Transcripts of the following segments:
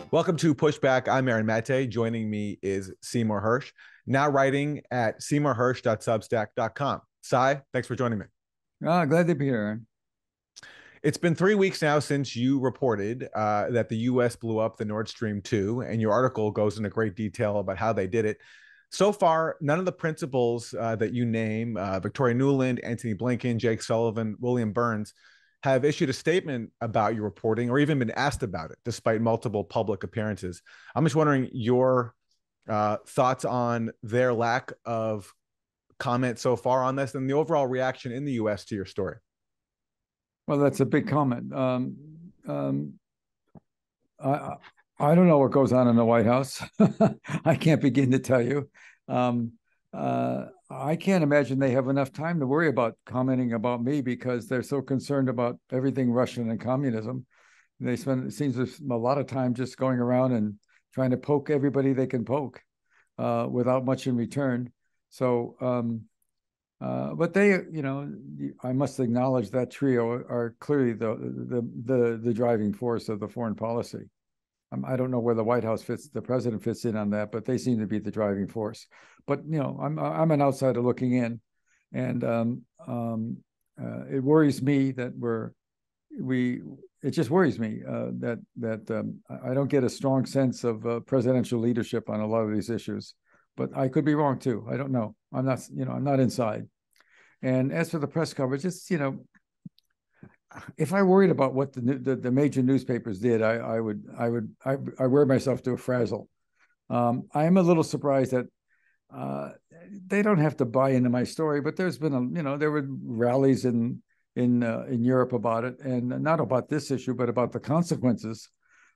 Welcome to Pushback. I'm Aaron Maté. Joining me is Seymour Hersh, now writing at seymourhersh.substack.com. Cy, thanks for joining me. Glad to be here, Aaron. It's been 3 weeks now since you reported that the U.S. blew up the Nord Stream 2, and your article goes into great detail about how they did it. So far, none of the principals that you name, Victoria Nuland, Antony Blinken, Jake Sullivan, William Burns, have issued a statement about your reporting or even been asked about it, despite multiple public appearances. I'm just wondering your thoughts on their lack of comment so far on this and the overall reaction in the U.S. to your story. Well, that's a big comment. I don't know what goes on in the White House. I can't begin to tell you. I can't imagine they have enough time to worry about commenting about me because they're so concerned about everything Russian and communism. They spend, it seems, a lot of time just going around and trying to poke everybody they can poke without much in return. So, but they, I must acknowledge that trio are clearly the driving force of the foreign policy. I don't know where the White House fits, the president fits in on that, but they seem to be the driving force. But I'm an outsider looking in, and it worries me that it just worries me that I don't get a strong sense of presidential leadership on a lot of these issues. But I could be wrong too. I don't know. I'm not inside. And as for the press coverage, it's if I worried about what the major newspapers did, I wear myself to a frazzle. I am a little surprised that they don't have to buy into my story, but there's been there were rallies in Europe about it, and not about this issue, but about the consequences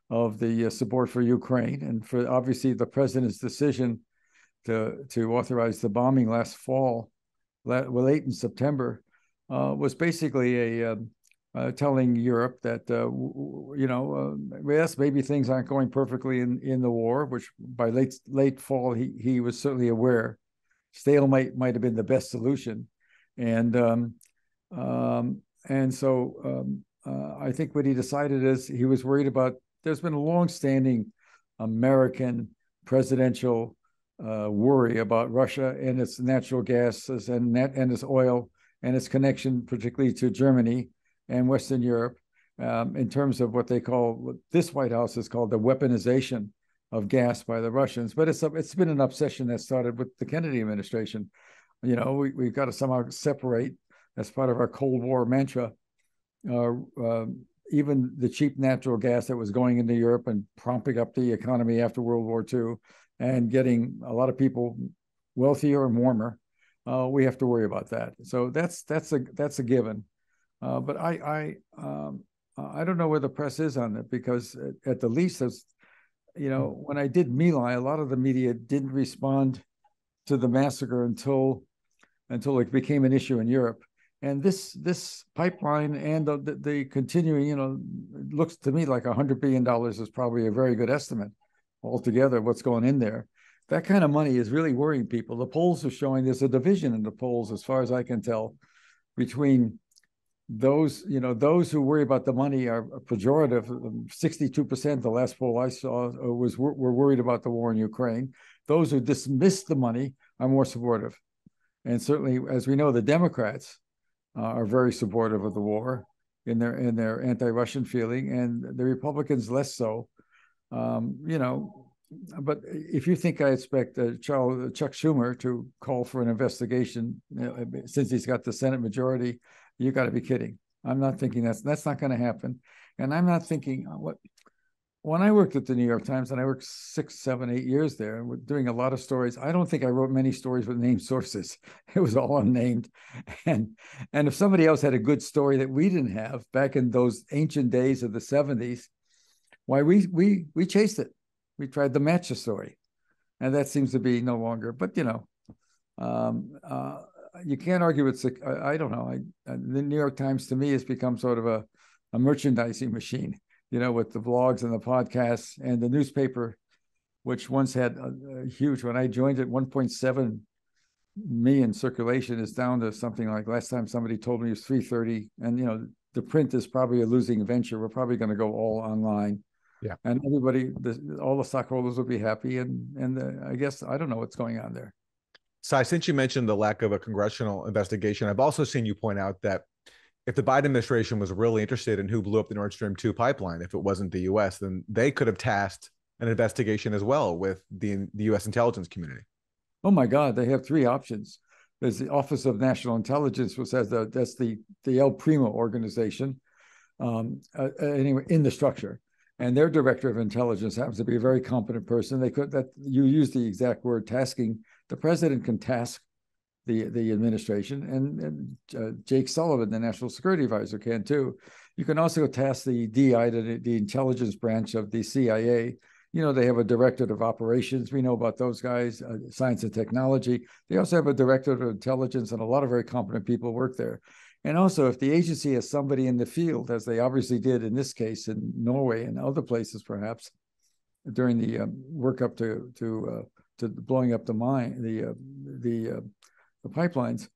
of the support for Ukraine and for obviously the president's decision to authorize the bombing last fall, late in September, was basically telling Europe that yes, maybe things aren't going perfectly in the war, which by late fall he was certainly aware stalemate might have been the best solution, and so I think what he decided is he was worried about. There's been a long-standing American presidential worry about Russia and its natural gases and its oil and its connection, particularly to Germany and Western Europe, in terms of what this White House has called the weaponization of gas by the Russians. But it's been an obsession that started with the Kennedy administration. We've got to somehow separate, as part of our Cold War mantra, even the cheap natural gas that was going into Europe and propping up the economy after World War II and getting a lot of people wealthier and warmer. We have to worry about that. So that's a given. But I don't know where the press is on it, because at the least, as when I did My Lai, a lot of the media didn't respond to the massacre until it became an issue in Europe. And this pipeline and the continuing, looks to me like $100 billion is probably a very good estimate altogether, what's going in there. That kind of money is really worrying people. The polls are showing there's a division in the polls, as far as I can tell, between those who worry about the money are pejorative. 62%, the last poll I saw, were worried about the war in Ukraine. Those who dismiss the money are more supportive. And certainly, as we know, the Democrats are very supportive of the war in their anti-Russian feeling, and the Republicans less so. But if you think I expect Chuck Schumer to call for an investigation, since he's got the Senate majority, you got to be kidding. I'm not thinking that's not going to happen. And I'm not thinking when I worked at the New York Times, and I worked 6, 7, 8 years there, and we're doing a lot of stories. I don't think I wrote many stories with named sources. It was all unnamed. And if somebody else had a good story that we didn't have back in those ancient days of the 70s, why we chased it. We tried to match the story, and that seems to be no longer. But you can't argue with. I don't know. The New York Times to me has become sort of a merchandising machine. With the blogs and the podcasts, and the newspaper, which once had a huge. When I joined it, 1.7 million circulation is down to something like, last time somebody told me, it was 330. And the print is probably a losing venture. We're probably going to go all online. Yeah. and everybody, all the stockholders will be happy. And I guess I don't know what's going on there. So, since you mentioned the lack of a congressional investigation, I've also seen you point out that if the Biden administration was really interested in who blew up the Nord Stream 2 pipeline, if it wasn't the US, then they could have tasked an investigation as well with the US intelligence community. Oh my God, they have three options. There's the Office of National Intelligence, which has that's the El Primo organization, anyway, in the structure. And their director of intelligence happens to be a very competent person. They could, that you use the exact word, tasking. The president can task the administration, and Jake Sullivan, the national security advisor, can too. You can also task the DI, the intelligence branch of the CIA. You know, they have a directorate of operations. We know about those guys, science and technology. They also have a directorate of intelligence, and a lot of very competent people work there. And also, if the agency has somebody in the field, as they obviously did in this case in Norway and other places, perhaps during the work up to blowing up the mine, the pipelines,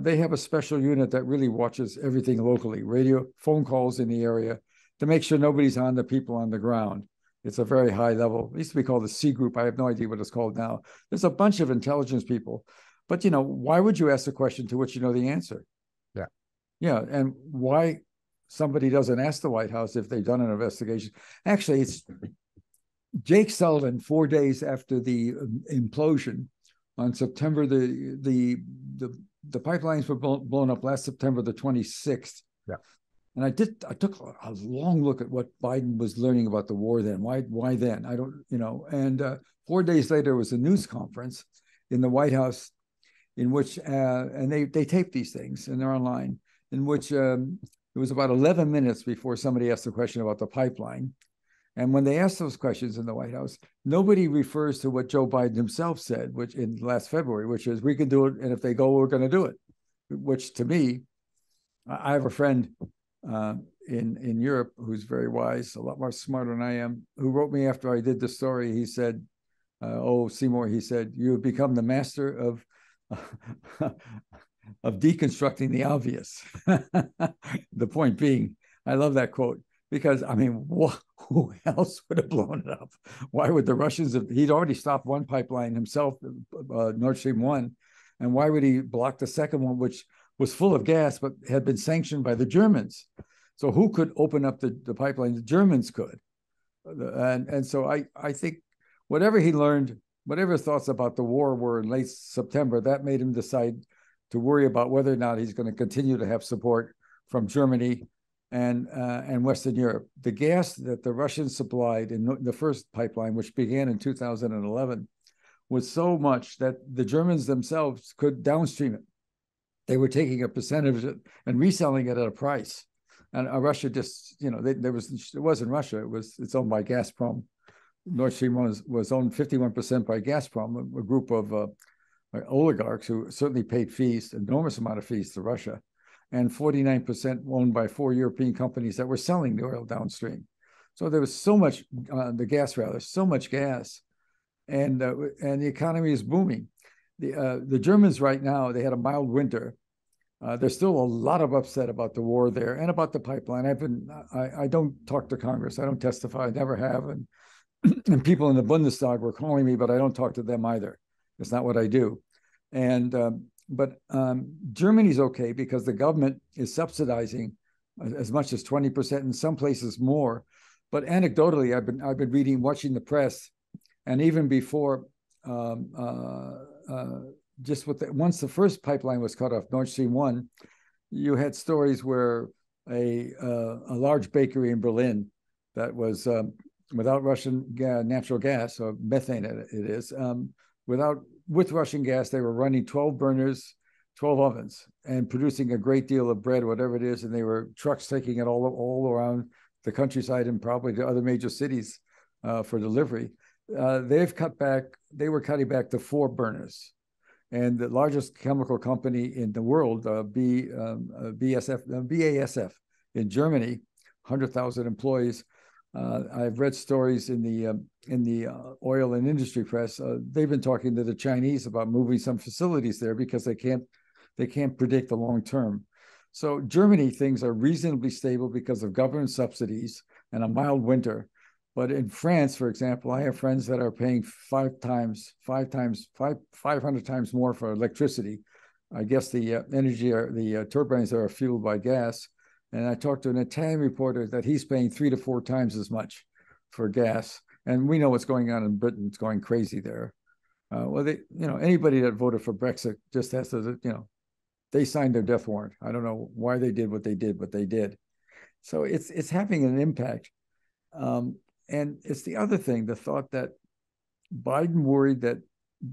they have a special unit that really watches everything locally, radio, phone calls in the area, to make sure nobody's on the people on the ground. It's a very high level. It used to be called the C group. I have no idea what it's called now. There's a bunch of intelligence people, but you know, why would you ask a question to which you know the answer? Yeah. Yeah, and why somebody doesn't ask the White House if they've done an investigation? Actually, it's Jake Sullivan, 4 days after the implosion on September the pipelines were blown up last September the 26th. Yeah. And I took a long look at what Biden was learning about the war then. Why then? I don't, you know. And 4 days later was a news conference in the White House in which, and they tape these things and they're online, in which it was about 11 minutes before somebody asked a question about the pipeline. And when they asked those questions in the White House, nobody refers to what Joe Biden himself said, which in last February, which is, we can do it, and if they go, we're going to do it. Which to me, I have a friend in Europe who's very wise, a lot more smarter than I am, who wrote me after I did the story. He said, "Oh, Seymour," he said, "you have become the master of of deconstructing the obvious." The point being, I love that quote. Because, I mean, who else would have blown it up? Why would the Russians have? He'd already stopped one pipeline himself, Nord Stream 1. And why would he block the second one, which was full of gas, but had been sanctioned by the Germans? So who could open up the pipeline? The Germans could. And so I think whatever he learned, whatever thoughts about the war were in late September, that made him decide to worry about whether or not he's going to continue to have support from Germany and Western Europe. The gas that the Russians supplied in the first pipeline, which began in 2011, was so much that the Germans themselves could downstream it. They were taking a percentage of it and reselling it at a price. And Russia just, you know, it wasn't Russia. It's owned by Gazprom. Nord Stream was owned 51% by Gazprom, a group of oligarchs who certainly paid fees, enormous amount of fees to Russia, and 49% owned by 4 European companies that were selling the oil downstream. So there was so much, so much gas, and the economy is booming. The Germans right now, they had a mild winter. There's still a lot of upset about the war there and about the pipeline. I don't talk to Congress. I don't testify. I never have. And people in the Bundestag were calling me, but I don't talk to them either. It's not what I do. But Germany's okay because the government is subsidizing as much as 20%, in some places more. But anecdotally, I've been reading, watching the press, and even before, just once the first pipeline was cut off, Nord Stream 1, you had stories where a large bakery in Berlin that was without Russian natural gas, or methane it is, with Russian gas, they were running 12 burners, 12 ovens, and producing a great deal of bread, whatever it is, and they were trucks taking it all around the countryside and probably to other major cities for delivery. They were cutting back to 4 burners. And the largest chemical company in the world, BASF in Germany, 100,000 employees. I've read stories in the oil and industry press. They've been talking to the Chinese about moving some facilities there because they can't predict the long term. So Germany, things are reasonably stable because of government subsidies and a mild winter. But in France, for example, I have friends that are paying 500 times more for electricity. I guess the energy or the turbines are fueled by gas. And I talked to an Italian reporter that he's paying 3 to 4 times as much for gas. And we know what's going on in Britain. It's going crazy there. Well, anybody that voted for Brexit just has to, they signed their death warrant. I don't know why they did what they did, but they did. So it's having an impact. And it's the other thing, the thought that Biden worried that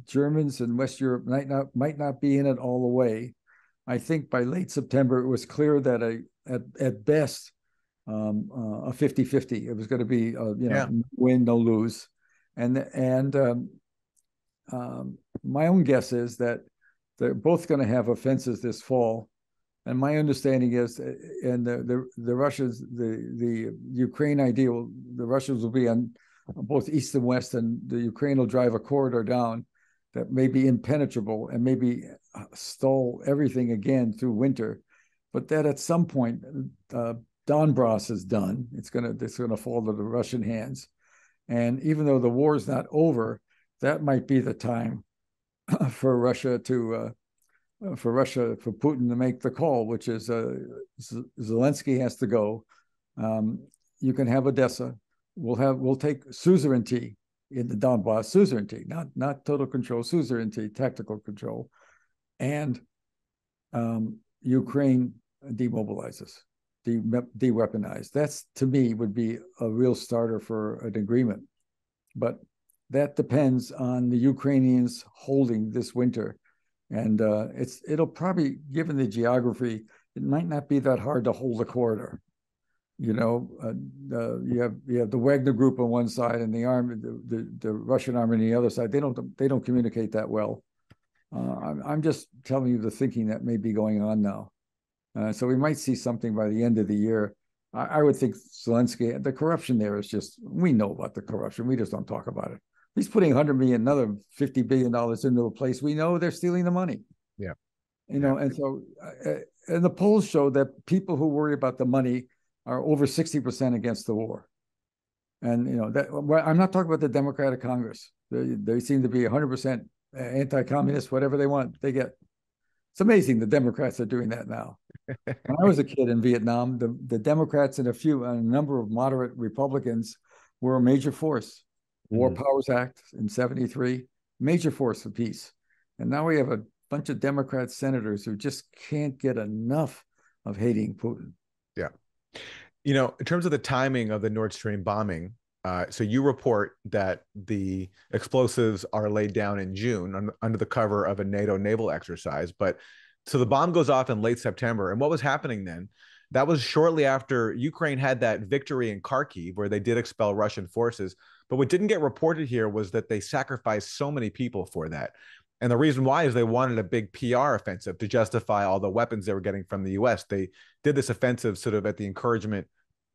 Germans and West Europe might not be in it all the way. I think by late September, it was clear that at best a 50-50. It was going to be win, no lose. And my own guess is that they're both going to have offenses this fall. And my understanding is, and the Russians, the Ukraine idea, the Russians will be on both east and west, and the Ukraine will drive a corridor down that may be impenetrable and maybe stall everything again through winter. But that at some point, Donbass is done. It's gonna fall to the Russian hands. And even though the war is not over, that might be the time for Putin to make the call, which is Zelensky has to go. You can have Odessa. We'll take suzerainty in the Donbass, suzerainty, not total control, suzerainty, tactical control, and Ukraine demobilizes, de-weaponized. That's, to me, would be a real starter for an agreement. But that depends on the Ukrainians holding this winter. And it'll probably, given the geography, it might not be that hard to hold a corridor. You have the Wagner group on one side and the army, the Russian army on the other side. They don't communicate that well. I'm just telling you the thinking that may be going on now. So we might see something by the end of the year. I would think Zelensky, the corruption there is just, we know about the corruption. We just don't talk about it. He's putting another $50 billion into a place. We know they're stealing the money. Yeah. And so, and the polls show that people who worry about the money are over 60% against the war. And, I'm not talking about the Democratic Congress. They seem to be 100% anti-communist, whatever they want, they get. It's amazing the Democrats are doing that now. When I was a kid in Vietnam, the Democrats and a number of moderate Republicans were a major force. War Powers Act in 73, major force for peace. And now we have a bunch of Democrat senators who just can't get enough of hating Putin. Yeah. In terms of the timing of the Nord Stream bombing, so you report that the explosives are laid down in June under the cover of a NATO naval exercise. But so the bomb goes off in late September. And what was happening then? That was shortly after Ukraine had that victory in Kharkiv, where they did expel Russian forces. But what didn't get reported here was that they sacrificed so many people for that. And the reason why is they wanted a big PR offensive to justify all the weapons they were getting from the US. They did this offensive sort of at the encouragement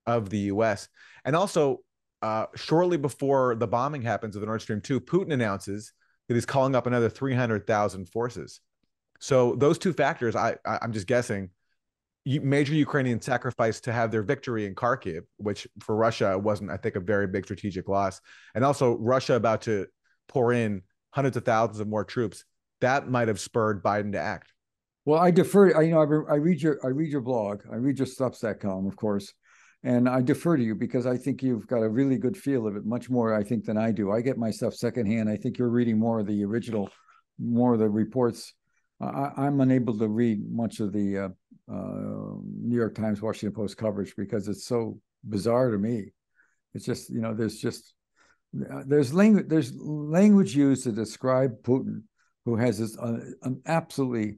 of the US. And also, shortly before the bombing happens of the Nord Stream 2, Putin announces that he's calling up another 300,000 forces. So those two factors, I'm just guessing, major Ukrainian sacrifice to have their victory in Kharkiv, which for Russia wasn't, I think, a very big strategic loss. And also Russia about to pour in hundreds of thousands of more troops. That might have spurred Biden to act. Well, I defer. I read your blog. I read your Substack column, of course, and I defer to you because I think you've got a really good feel of it, much more, I think, than I do. I get my stuff secondhand. I think you're reading more of the original, more of the reports. I'm unable to read much of the New York Times, Washington Post coverage because it's so bizarre to me. It's just, there's language used to describe Putin, who has this an absolutely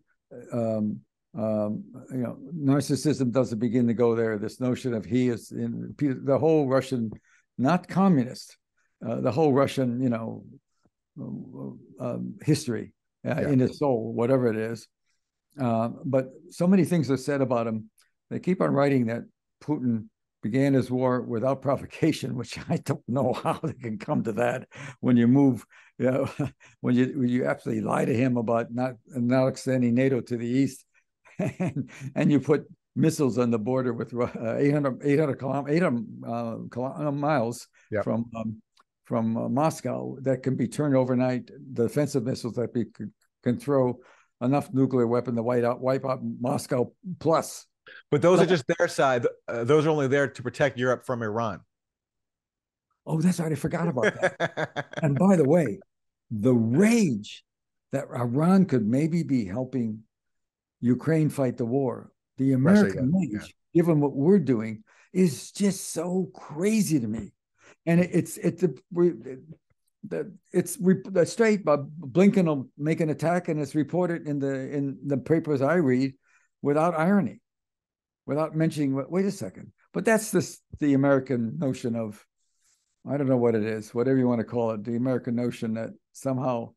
narcissism doesn't begin to go there. This notion of he is in the whole Russian, not communist, the whole Russian, history in his soul, whatever it is. But so many things are said about him. They keep on writing that Putin began his war without provocation, which I don't know how they can come to that when you move, when you absolutely lie to him about not extending NATO to the east, and you put missiles on the border with 800 miles Yep. from Moscow that can be turned overnight, defensive missiles that can throw enough nuclear weapon to wipe out Moscow plus. But those are just their side. Those are only there to protect Europe from Iran. Oh, that's right. I forgot about that. And by the way, the rage that Iran could maybe be helping Ukraine fight the war, the Russia, American yeah. rage, given what we're doing, is just so crazy to me. And it's straight. Blinken will make an attack, and it's reported in the papers I read without irony, without mentioning. Wait a second, but that's the American notion of, I don't know what it is, whatever you want to call it, the American notion that somehow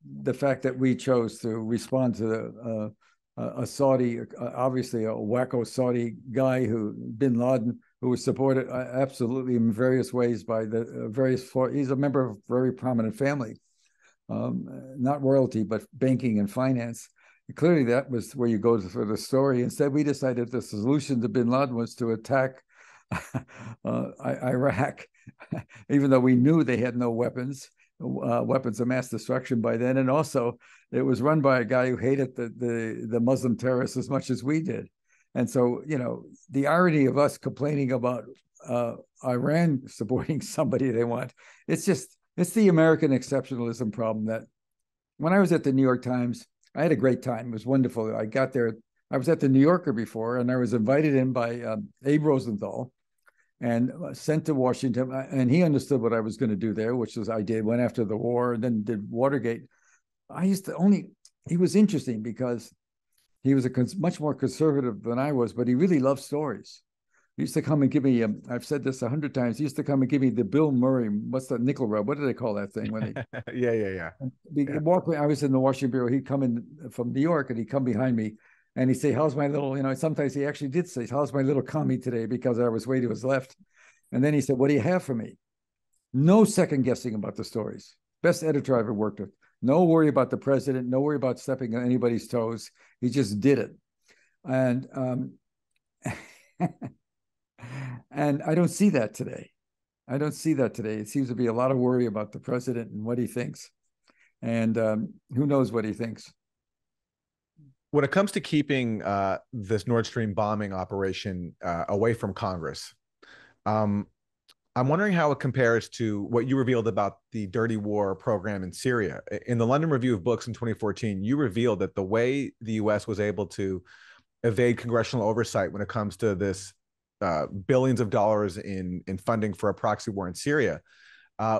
the fact that we chose to respond to a Saudi, obviously a wacko Saudi guy Bin Laden, who was supported absolutely in various ways by he's a member of a very prominent family, not royalty, but banking and finance. And clearly that was where you go for the story. Instead, we decided the solution to Bin Laden was to attack Iraq, even though we knew they had no weapons of mass destruction by then. And also it was run by a guy who hated the Muslim terrorists as much as we did. And so, the irony of us complaining about Iran supporting somebody they want, it's the American exceptionalism problem. That when I was at the New York Times, I had a great time. It was wonderful. I got there. I was at the New Yorker before, and I was invited in by Abe Rosenthal and sent to Washington. And he understood what I was going to do there, which was went after the war and then did Watergate. He was interesting because he was much more conservative than I was, but he really loved stories. He used to come and give me, I've said this 100 times, he used to come and give me the Bill Murray, what's the nickel rub? What do they call that thing? When Yeah. I was in the Washington Bureau, he'd come in from New York and he'd come behind me and he'd say, how's my little, sometimes he actually did say, how's my little commie today? Because I was way to his left. And then he said, what do you have for me? No second guessing about the stories. Best editor I ever worked with. No worry about the president, no worry about stepping on anybody's toes. He just did it. And and I don't see that today. It seems to be a lot of worry about the president and what he thinks. And who knows what he thinks. When it comes to keeping this Nord Stream bombing operation away from Congress, I'm wondering how it compares to what you revealed about the dirty war program in Syria. In the London Review of Books in 2014, you revealed that the way the U.S. was able to evade congressional oversight when it comes to this billions of dollars in funding for a proxy war in Syria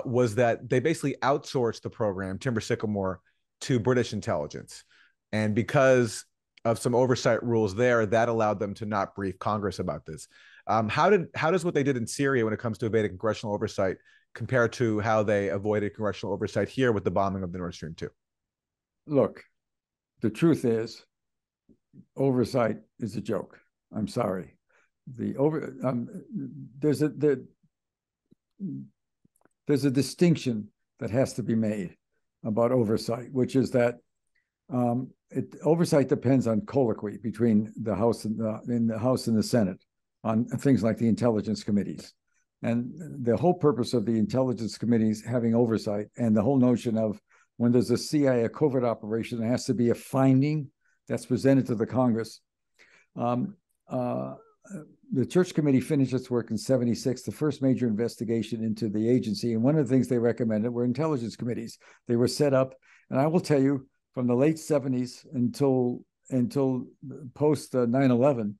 was that they basically outsourced the program, Timber Sycamore, to British intelligence. And because of some oversight rules there, that allowed them to not brief Congress about this. How does what they did in Syria when it comes to evading congressional oversight compare to how they avoided congressional oversight here with the bombing of the Nord Stream 2? Look, the truth is, oversight is a joke. I'm sorry. There's a distinction that has to be made about oversight, which is that oversight depends on colloquy between the House and the Senate on things like the intelligence committees. And the whole purpose of the intelligence committees having oversight, and the whole notion of when there's a CIA covert operation, there has to be a finding that's presented to the Congress. The Church Committee finished its work in '76, the first major investigation into the agency. And one of the things they recommended were intelligence committees. They were set up. And I will tell you, from the late '70s until post 9/11,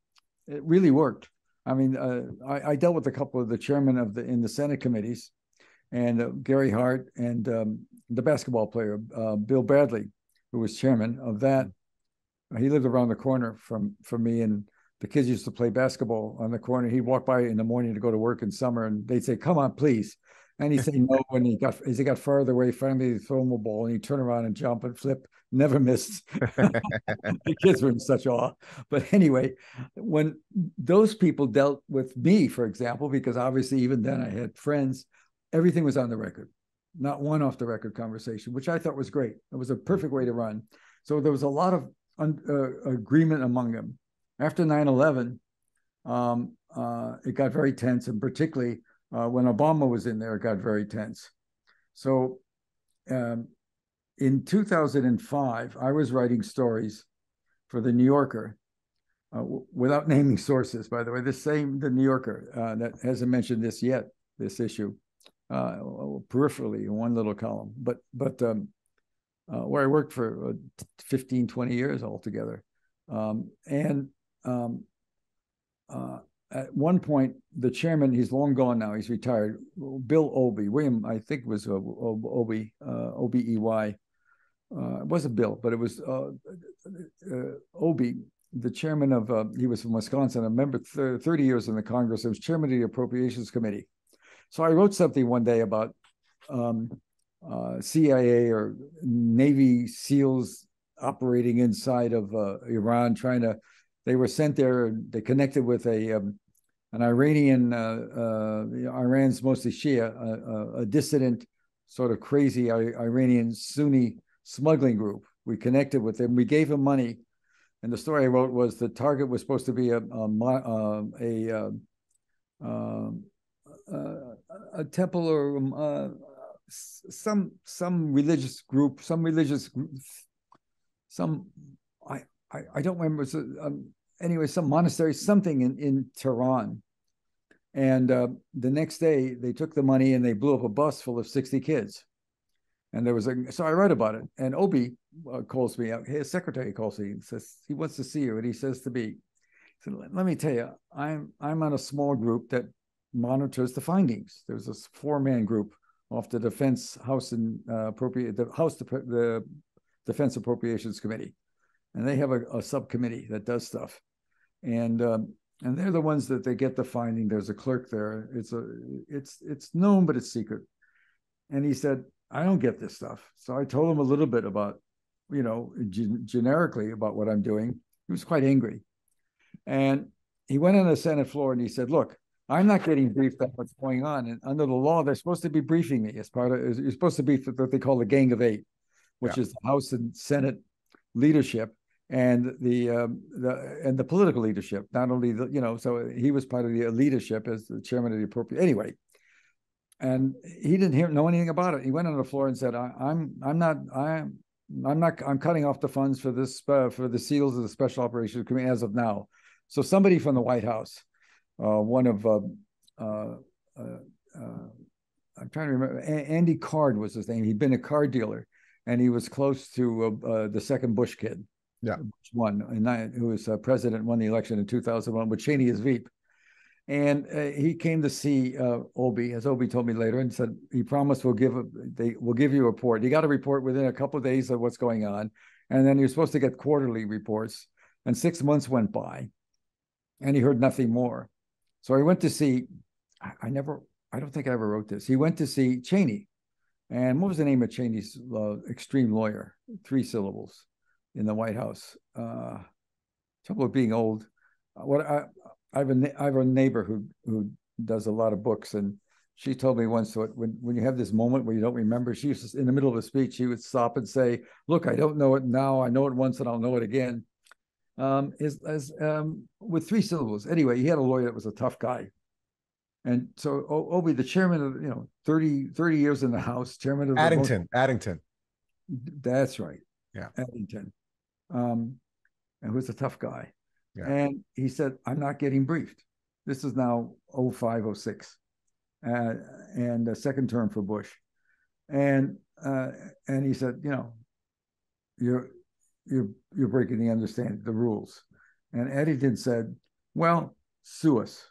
it really worked. I mean, I dealt with a couple of the chairmen in the Senate committees, and Gary Hart, and the basketball player Bill Bradley, who was chairman of that. He lived around the corner from me, and the kids used to play basketball on the corner. He'd walk by in the morning to go to work in summer, and they'd say, "Come on, please." And he'd say no. When as he got farther away, finally they'd throw him a ball, and he'd turn around and jump and flip. Never missed. The kids were in such awe. But anyway, when those people dealt with me, for example, because obviously even then I had friends, everything was on the record. Not one off the record conversation, which I thought was great. It was a perfect way to run. So there was a lot of agreement among them. after 9/11, it got very tense, and particularly when Obama was in there, it got very tense. So in 2005, I was writing stories for the New Yorker, without naming sources, by the way. The New Yorker that hasn't mentioned this yet, this issue, peripherally in one little column, but where I worked for 15, 20 years altogether. At one point, the chairman, he's long gone now, he's retired, Bill Obey, William, I think was Obey, Obey. It wasn't Bill, but it was Obey, the chairman of, he was from Wisconsin, a member 30 years in the Congress. He was chairman of the Appropriations Committee. So I wrote something one day about CIA or Navy SEALs operating inside of Iran, they were sent there, they connected with an Iranian, Iran's mostly Shia, a dissident, sort of crazy Iranian Sunni smuggling group. We connected with them, we gave them money. And the story I wrote was the target was supposed to be a temple or some religious group, I don't remember. It was, anyway, some monastery, something in Tehran. And the next day, they took the money and they blew up a bus full of 60 kids. And so I wrote about it. And Obey calls me out. His secretary calls me and says he wants to see you. And he says to me, let me tell you, I'm on a small group that monitors the findings. There's this 4-man group off the Defense House and the Defense Appropriations Committee, and they have a subcommittee that does stuff, and they're the ones that they get the finding. There's a clerk there. It's known, but it's secret. And he said, I don't get this stuff. So I told him a little bit about, generically about what I'm doing. He was quite angry, and he went on the Senate floor and he said, look, I'm not getting briefed on what's going on. And under the law, they're supposed to be briefing me as part of, you're supposed to be what they call the Gang of Eight, which is the House and Senate leadership and the political leadership. Not only so he was part of the leadership as the chairman of the appropriate. Anyway, and he didn't know anything about it. He went on the floor and said, I'm cutting off the funds for this for the SEALs of the Special Operations Committee as of now. So somebody from the White House. One of I'm trying to remember. Andy Card was his name. He'd been a car dealer, and he was close to the second Bush kid. Yeah, who was president, won the election in 2001 with Cheney as Veep. And he came to see Obey, as Obey told me later, and said he promised we'll give you a report. He got a report within a couple of days of what's going on, and then he was supposed to get quarterly reports. And 6 months went by, and he heard nothing more. So he went to see, I don't think I ever wrote this. He went to see Cheney. And what was the name of Cheney's extreme lawyer? 3 syllables in the White House. Trouble with being old. I have a neighbor who does a lot of books, and she told me once that when you have this moment where you don't remember, she used to, in the middle of a speech, she would stop and say, look, I don't know it now. I know it once and I'll know it again. With 3 syllables. Anyway, he had a lawyer that was a tough guy. And so Obey, the chairman of, 30 years in the House, chairman of Addington. That's right. Yeah. Addington. And who's a tough guy. Yeah. And he said, I'm not getting briefed. This is now 05, 06. And the second term for Bush. And he said, you're breaking the rules. And Addington said, well, sue us.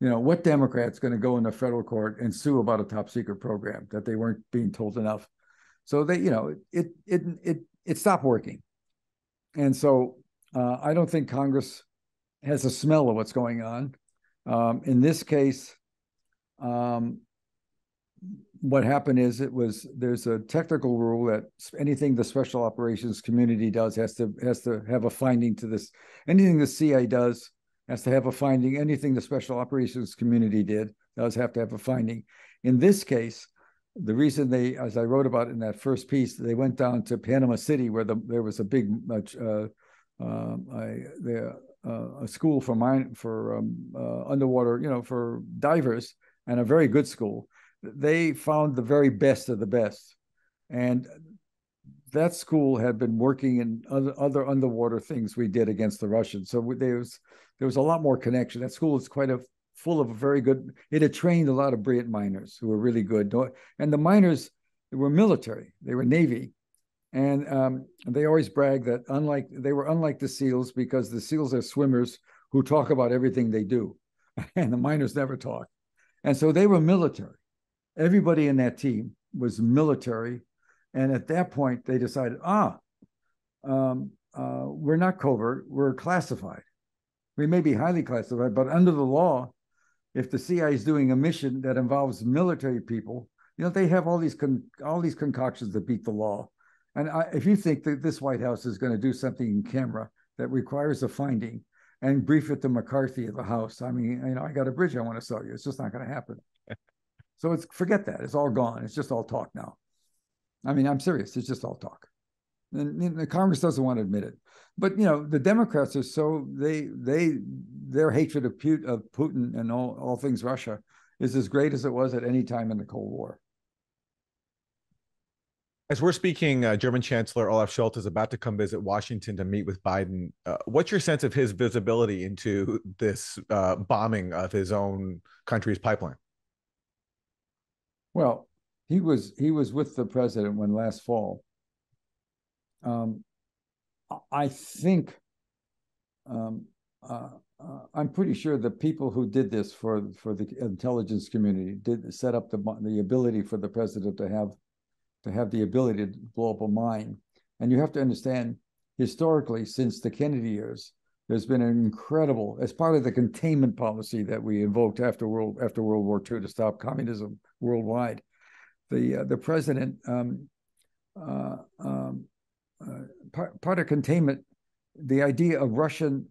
What Democrat's going to go in the federal court and sue about a top secret program that they weren't being told enough? So they, it stopped working. And so I don't think Congress has a smell of what's going on. In this case, what happened is there's a technical rule that anything the special operations community does has to have a finding to this. Anything the CIA does has to have a finding. Anything the special operations community did does have to have a finding. In this case, the reason they, as I wrote about in that first piece, they went down to Panama City where there was a big a school for underwater, for divers, and a very good school. They found the very best of the best, and that school had been working in other underwater things we did against the Russians. So there was a lot more connection. That school is full of a very good. It had trained a lot of brilliant miners who were really good, and the miners were military. They were Navy. And they always brag that they were unlike the SEALs, because the SEALs are swimmers who talk about everything they do, and the miners never talk. And so they were military. Everybody in that team was military. And at that point, they decided, we're not covert, we're classified. We may be highly classified, but under the law, if the CIA is doing a mission that involves military people, they have all these concoctions that beat the law. And if you think that this White House is going to do something in camera that requires a finding and brief it to McCarthy at the House, I mean, I got a bridge I want to sell you. It's just not going to happen. So forget that. It's all gone. It's just all talk now. I mean, I'm serious. It's just all talk. And the Congress doesn't want to admit it. But, the Democrats are their hatred of Putin and all things Russia is as great as it was at any time in the Cold War. As we're speaking, German Chancellor Olaf Scholz is about to come visit Washington to meet with Biden. What's your sense of his visibility into this bombing of his own country's pipeline? Well, he was with the president last fall. I think I'm pretty sure the people who did this for the intelligence community did set up the ability for the president to have the ability to blow up a mine. And you have to understand, historically, since the Kennedy years, there's been an incredible, as part of the containment policy that we invoked after World War II to stop communism worldwide, the president, part of containment, the idea of Russian,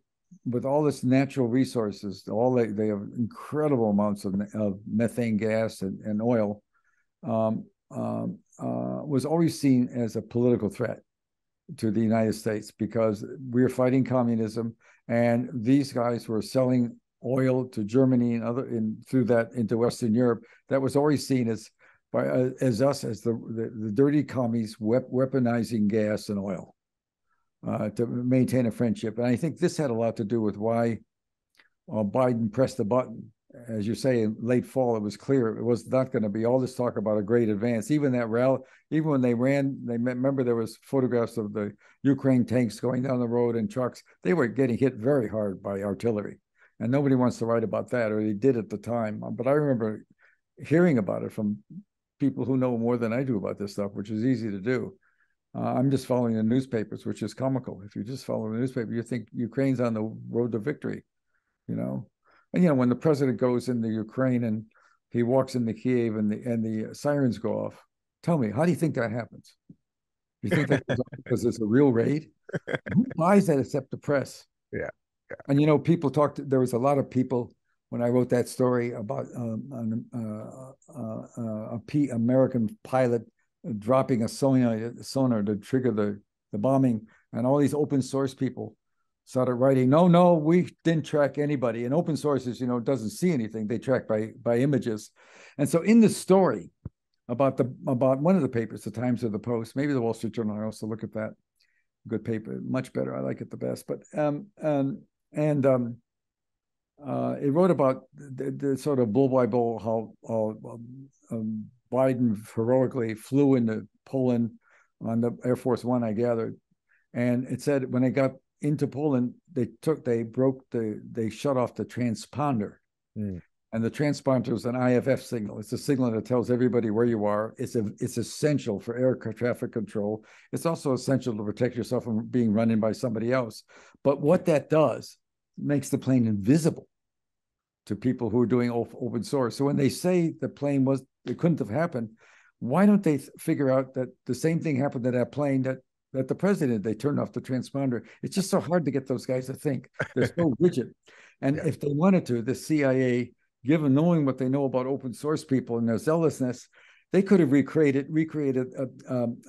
with all its natural resources, they have incredible amounts of methane gas and oil, was always seen as a political threat to the United States, because we're fighting communism, and these guys were selling oil to Germany and through that into Western Europe. That was always seen as the dirty commies weaponizing gas and oil to maintain a friendship. And I think this had a lot to do with why Biden pressed the button. As you say, in late fall, it was clear it was not going to be all this talk about a great advance. Even that rally, even when they ran, remember there was photographs of the Ukraine tanks going down the road and trucks. They were getting hit very hard by artillery, and nobody wants to write about that, or they did at the time. But I remember hearing about it from people who know more than I do about this stuff, which is easy to do. I'm just following the newspapers, which is comical. If you just follow the newspaper, you think Ukraine's on the road to victory, And when the president goes into Ukraine and he walks into Kiev and the sirens go off, tell me, how do you think that happens? You think that because it's a real raid? Who buys that except the press? Yeah. And people talked. There was a lot of people when I wrote that story about American pilot dropping a sonar to trigger the bombing, and all these open source people started writing, no, we didn't track anybody. And open sources, doesn't see anything. They track by images. And so in the story about one of the papers, the Times or the Post, maybe the Wall Street Journal, I also look at that. Good paper, much better. I like it the best. But it wrote about the sort of bull by bull how Biden heroically flew into Poland on the Air Force One, I gathered. And it said when they got into Poland, they shut off the transponder. And the transponder is an IFF signal. It's a signal that tells everybody where you are. It's essential for air traffic control. It's also essential to protect yourself from being run in by somebody else. But what that does makes the plane invisible to people who are doing open source. So when they say the plane it couldn't have happened, why don't they figure out that the same thing happened to that plane that the president, they turned off the transponder? It's just so hard to get those guys to think. They're so rigid. And if they wanted to, the CIA, given knowing what they know about open source people and their zealousness, they could have recreated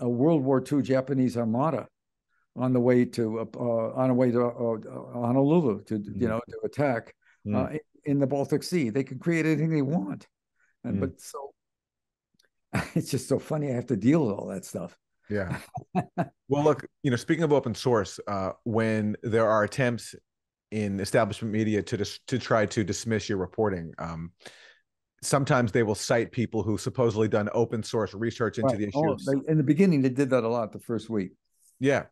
a World War II Japanese armada on the way to Honolulu to to attack in the Baltic Sea. They can create anything they want, but so it's just so funny. I have to deal with all that stuff. Yeah. Well, look, speaking of open source, when there are attempts in establishment media to try to dismiss your reporting, sometimes they will cite people who supposedly done open source research into the issue. In the beginning, they did that a lot the first week. Yeah.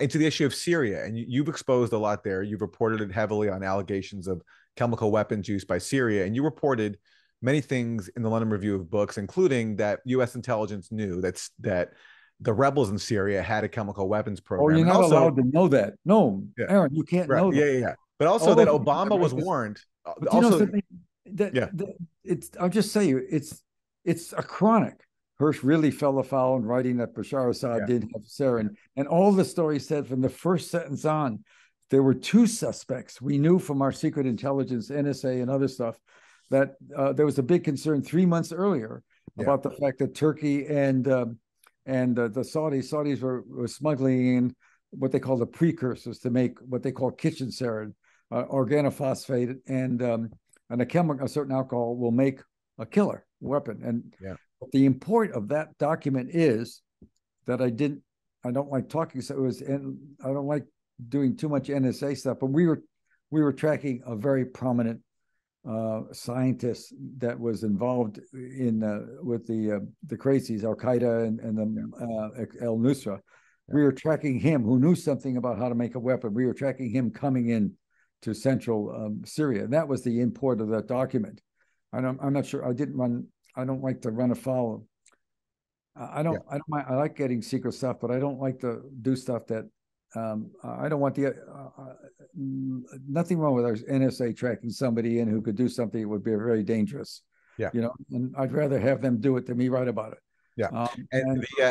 Into the issue of Syria. And you've exposed a lot there. You've reported it heavily on allegations of chemical weapons used by Syria. And you reported many things in the London Review of Books, including that U.S. intelligence knew that the rebels in Syria had a chemical weapons program. Oh, you're not allowed to know that. No, yeah. Aaron, you can't know that. Yeah. But also that Obama was warned. But also, something I'll just say it's a chronic. Hersh really fell afoul in writing that Bashar Assad didn't have sarin. And all the story said from the first sentence on, there were two suspects. We knew from our secret intelligence, NSA and other stuff, that there was a big concern 3 months earlier about the fact that Turkey and the Saudis were smuggling in what they call the precursors to make what they call kitchen sarin, organophosphate, and a certain alcohol will make a killer weapon. And the import of that document is that I don't like talking. So I don't like doing too much NSA stuff, but we were tracking a very prominent scientist that was involved with the crazies, Al Qaeda and the El Nusra. We were tracking him, who knew something about how to make a weapon. We were tracking him coming in to central Syria. And that was the import of that document. I'm not sure. I don't like to run afoul. I don't mind. I like getting secret stuff, but I don't like to do stuff that I don't want nothing wrong with our NSA tracking somebody in who could do something that would be very dangerous. Yeah. And I'd rather have them do it than me write about it. Yeah.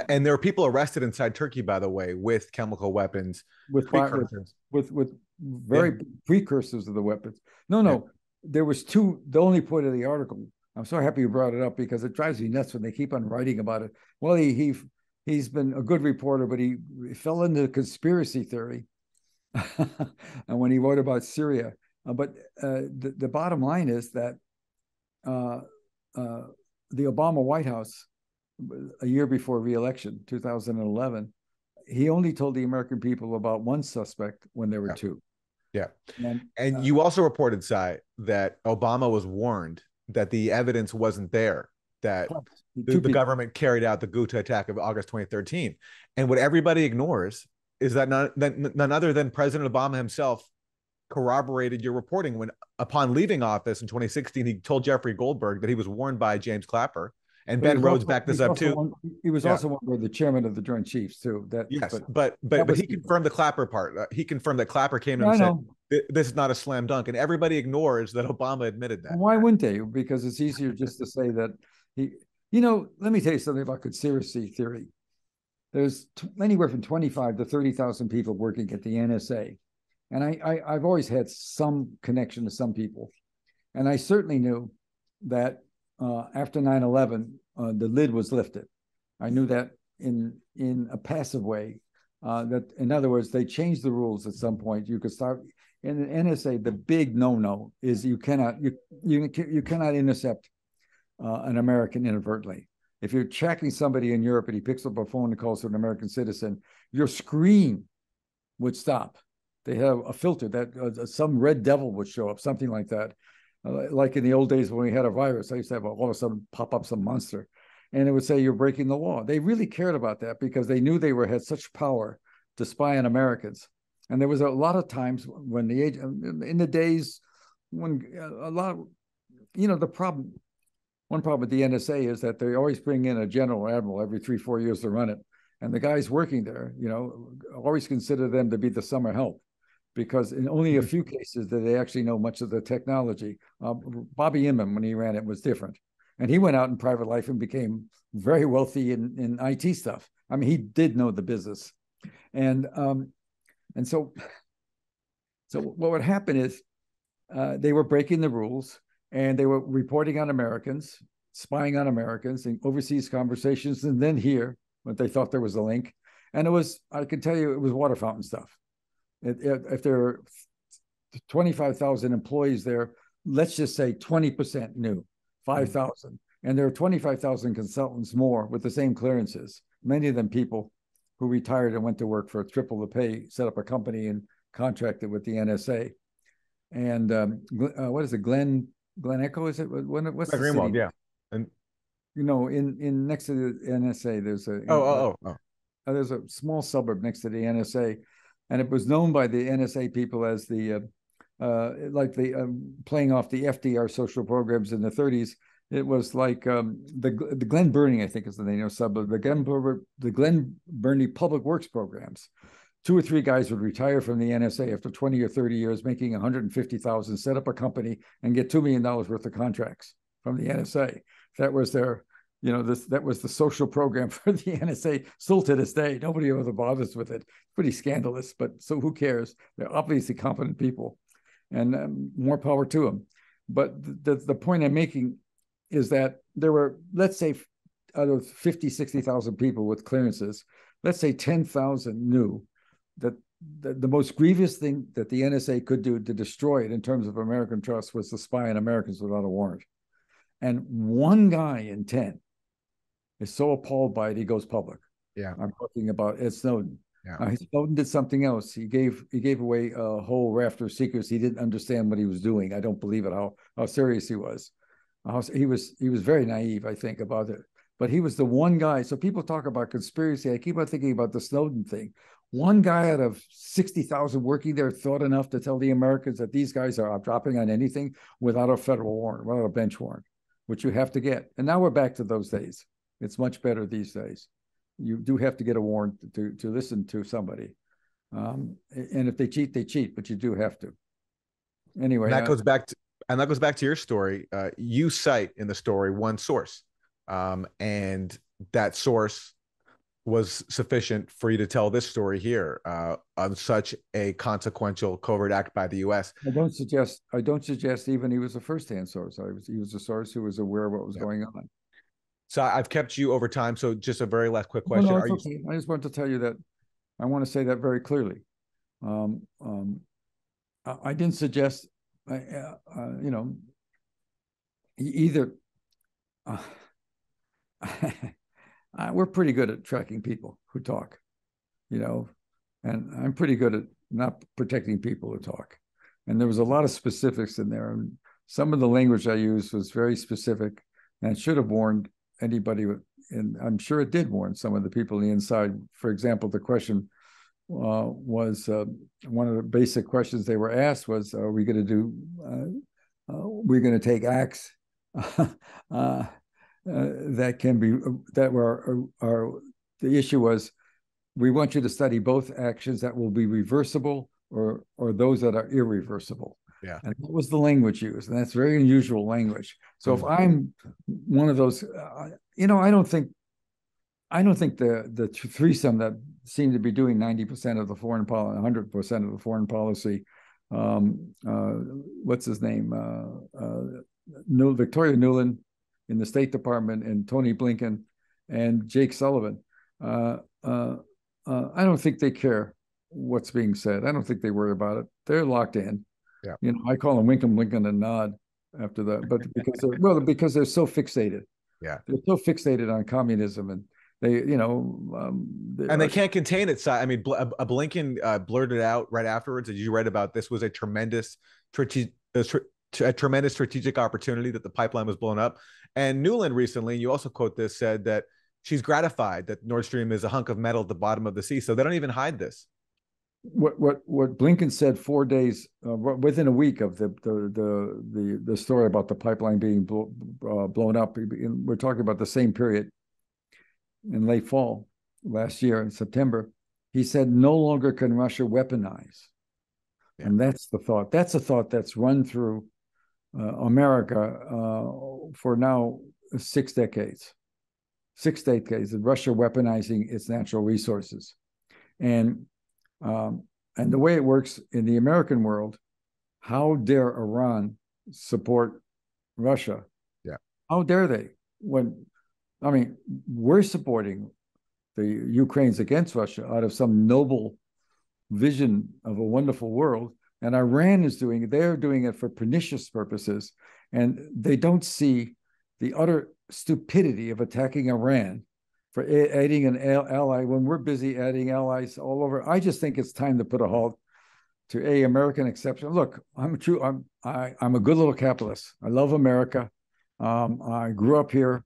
And there are people arrested inside Turkey, by the way, with chemical weapons, with very precursors of the weapons. No. There was two. The only point of the article, I'm so happy you brought it up because it drives me nuts when they keep on writing about it. Well, he's been a good reporter, but he fell into conspiracy theory and when he wrote about Syria. But the bottom line is that the Obama White House, a year before re-election, 2011, he only told the American people about one suspect when there were two. Yeah. And you also reported, Cy, that Obama was warned that the evidence wasn't there, that the government carried out the Ghouta attack of August 2013. And what everybody ignores is that none other than President Obama himself corroborated your reporting when, upon leaving office in 2016, he told Jeffrey Goldberg that he was warned by James Clapper. And Ben Rhodes backed this up too. He was also one of the chairman of the Joint Chiefs too. But he confirmed the Clapper part. He confirmed that Clapper came in and said, this is not a slam dunk. And everybody ignors that Obama admitted that. Why wouldn't they? Because it's easier just to say that let me tell you something about conspiracy theory. There's anywhere from 25 to 30,000 people working at the NSA. And I've always had some connection to some people. And I certainly knew that after 9/11, the lid was lifted. I knew that in a passive way. That, in other words, they changed the rules at some point. You could start in the NSA. The big no-no is you cannot intercept an American inadvertently. If you're tracking somebody in Europe and he picks up a phone and calls to an American citizen, your screen would stop. They have a filter that some red devil would show up, something like that. Like in the old days when we had a virus, I used to have all of a sudden pop up some monster, and it would say you're breaking the law. They really cared about that because they knew they had such power to spy on Americans. And there was a lot of times when in the days when one problem with the NSA is that they always bring in a general or admiral every 3-4 years to run it, and the guys working there, always consider them to be the summer help. Because in only a few cases did they actually know much of the technology. Bobby Inman, when he ran it, was different. And he went out in private life and became very wealthy in IT stuff. I mean, he did know the business. And so what would happen is they were breaking the rules and they were reporting on Americans, spying on Americans in overseas conversations, and then here, when they thought there was a link. And it was, I can tell you, it was water fountain stuff. If there are 25,000 employees there, let's just say 20% new, 5,000. And there are 25,000 consultants more with the same clearances, many of them people who retired and went to work for triple the pay, set up a company and contracted with the NSA. And what is it, Glen Echo? Is it? What's the Greenwald, city? yeah. And in next to the NSA, there's a small suburb next to the NSA, and it was known by the NSA people as the playing off the FDR social programs in the 30s. It was like the Glen Burnie, I think is the name of suburb, the Glen Burnie Public Works programs. 2 or 3 guys would retire from the NSA after 20 or 30 years, making 150,000, set up a company and get $2 million worth of contracts from the NSA. That was their, that was the social program for the NSA. Still to this day, nobody ever bothers with it. Pretty scandalous, but so who cares? They're obviously competent people, and more power to them. But the point I'm making is that there were, let's say, out of 50, 60,000 people with clearances, let's say 10,000 knew that the most grievous thing that the NSA could do to destroy it in terms of American trust was to spy on Americans without a warrant. And one guy in 10 is so appalled by it, he goes public. Yeah. I'm talking about Ed Snowden. Yeah. Snowden did something else. He gave away a whole raft of secrets. He didn't understand what he was doing. I don't believe it, how serious he was. He was very naive, I think, about it. But he was the one guy. So people talk about conspiracy. I keep on thinking about the Snowden thing. One guy out of 60,000 working there thought enough to tell the Americans that these guys are dropping on anything without a federal warrant, without a bench warrant, which you have to get. And now we're back to those days. It's much better these days. You do have to get a warrant to listen to somebody. And if they cheat, but you do have to. Anyway. And that goes back to your story. You cite in the story one source, and that source was sufficient for you to tell this story here on such a consequential covert act by the U.S. I don't suggest even he was a first-hand source. He was a source who was aware of what was going on. So I've kept you over time. So just a very last quick question. No, it's okay. I just want to tell you that I want to say that very clearly. I didn't suggest, either. We're pretty good at tracking people who talk, and I'm pretty good at not protecting people who talk. And there was a lot of specifics in there. And some of the language I used was very specific and should have warned anybody. And I'm sure it did warn some of the people on the inside. For example, the question was one of the basic questions they were asked was, are we going we're going to take acts that can be, the issue was, we want you to study both actions that will be reversible or those that are irreversible. Yeah. And that was the language used. And that's very unusual language. So if I'm one of those, I don't think the threesome that seemed to be doing 90% of the foreign policy, 100% of the foreign policy, what's his name? Victoria Nuland in the State Department, and Tony Blinken and Jake Sullivan. I don't think they care what's being said. I don't think they worry about it. They're locked in. Yeah. I call them Winkum, Blinken, and nod after that, but because they're so fixated. Yeah. They're so fixated on communism, and they can't contain it. I mean, Blinken blurted out right afterwards, as you read about, this was a tremendous strategic opportunity that the pipeline was blown up. And Nuland recently, you also quote this, said that she's gratified that Nord Stream is a hunk of metal at the bottom of the sea. So they don't even hide this. What Blinken said 4 days within a week of the story about the pipeline being blown up. We're talking about the same period in late fall last year in September. He said, no longer can Russia weaponize. Yeah. And that's the thought. That's a thought that's run through America for now 6 decades. 6 decades of Russia weaponizing its natural resources. And the way it works in the American world, how dare Iran support Russia? Yeah. How dare they? We're supporting the Ukraine's against Russia out of some noble vision of a wonderful world. And Iran is doing it. They're doing it for pernicious purposes. And they don't see the utter stupidity of attacking Iran for adding an ally when we're busy adding allies all over. I just think it's time to put a halt to American exception. Look, I'm a good little capitalist. I love America. I grew up here.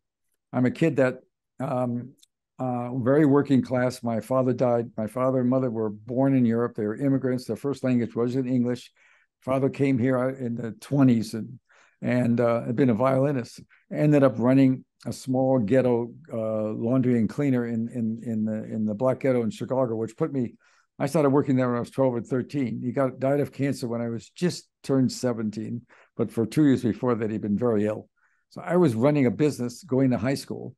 I'm a kid that very working class. My father died. My father and mother were born in Europe. They were immigrants. Their first language wasn't English. Father came here in the 20s and had been a violinist. Ended up running a small ghetto laundry and cleaner in the black ghetto in Chicago, which put me. I started working there when I was 12 or 13. He died of cancer when I was just turned 17, but for 2 years before that, he'd been very ill. So I was running a business, going to high school,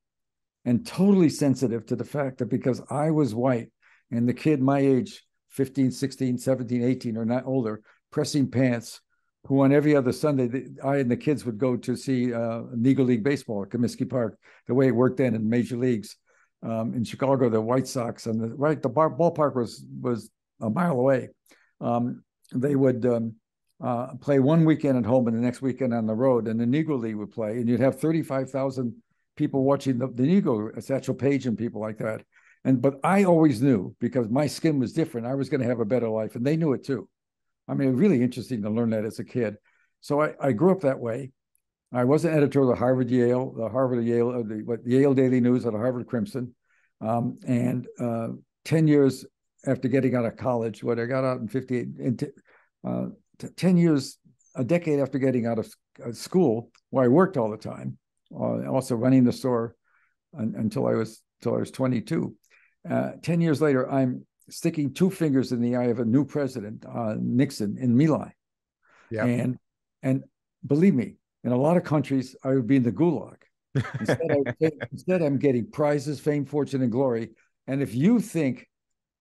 and totally sensitive to the fact that because I was white and the kid my age, 15, 16, 17, 18, or not older, pressing pants, who on every other Sunday, I and the kids would go to see Negro League baseball at Comiskey Park, the way it worked then in major leagues. In Chicago, the White Sox, and the ballpark was a mile away. They would play one weekend at home and the next weekend on the road, and the Negro League would play, and you'd have 35,000 people watching the Negro, Satchel Paige and people like that. But I always knew, because my skin was different, I was going to have a better life, and they knew it too. I mean, it was really interesting to learn that as a kid. So I grew up that way. I was an editor of the Yale Daily News at the Harvard Crimson. 10 years after getting out of college, when I got out in 58, 10 years, a decade after getting out of school, where I worked all the time, also running the store until I was 22. 10 years later, I'm sticking two fingers in the eye of a new president, Nixon, in My Lai. Yeah. And believe me, in a lot of countries, I would be in the gulag. Instead, I'm getting prizes, fame, fortune, and glory. And if you think,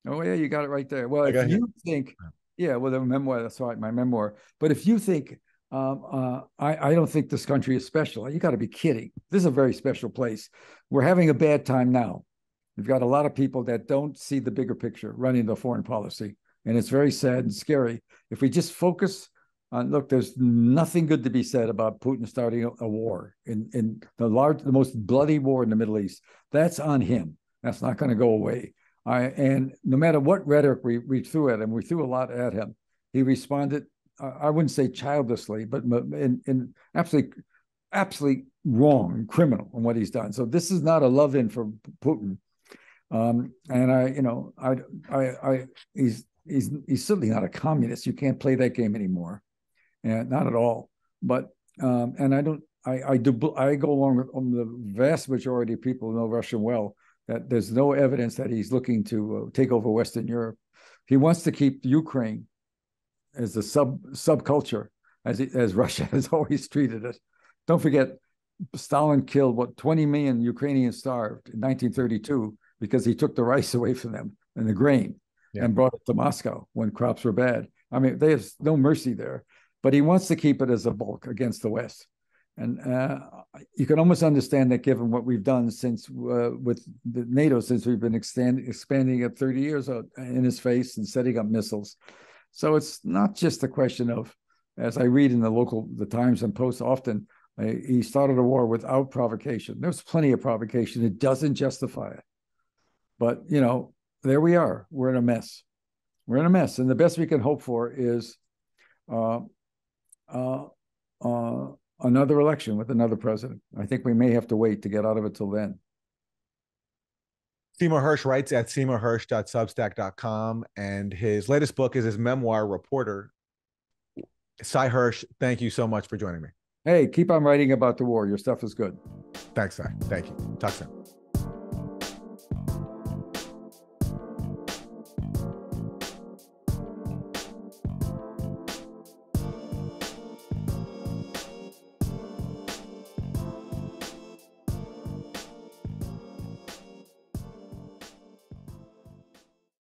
oh yeah, you got it right there. Well, if you think, yeah, well, the memoir, that's right, my memoir. But if you think, I don't think this country is special, you got to be kidding. This is a very special place. We're having a bad time now. We've got a lot of people that don't see the bigger picture running the foreign policy. And it's very sad and scary. If we just focus on, look, there's nothing good to be said about Putin starting a war in the most bloody war in the Middle East. That's on him. That's not going to go away. And no matter what rhetoric we threw at him, we threw a lot at him. He responded, I wouldn't say childlessly, but in absolutely wrong and criminal in what he's done. So this is not a love-in for Putin. He's certainly not a communist. You can't play that game anymore, and not at all. But and I go along with the vast majority of people who know Russian well, that there's no evidence that he's looking to take over Western Europe. He wants to keep Ukraine as a subculture, as Russia has always treated it. Don't forget, Stalin killed 20 million Ukrainians starved in 1932 because he took the rice away from them and the grain, and brought it to Moscow when crops were bad. I mean, there's no mercy there. But he wants to keep it as a bulk against the West. And you can almost understand that, given what we've done since with the NATO, since we've been expanding it 30 years in his face and setting up missiles. So it's not just a question of, as I read in the Times and Post often, he started a war without provocation. There's plenty of provocation. It doesn't justify it. But, there we are. We're in a mess. We're in a mess. And the best we can hope for is another election with another president. I think we may have to wait to get out of it till then. Seymour Hersh writes at seymourhersh.substack.com, and his latest book is his memoir, Reporter. Cy Hersh, thank you so much for joining me. Hey, keep on writing about the war. Your stuff is good. Thanks, Cy. Thank you. Talk soon.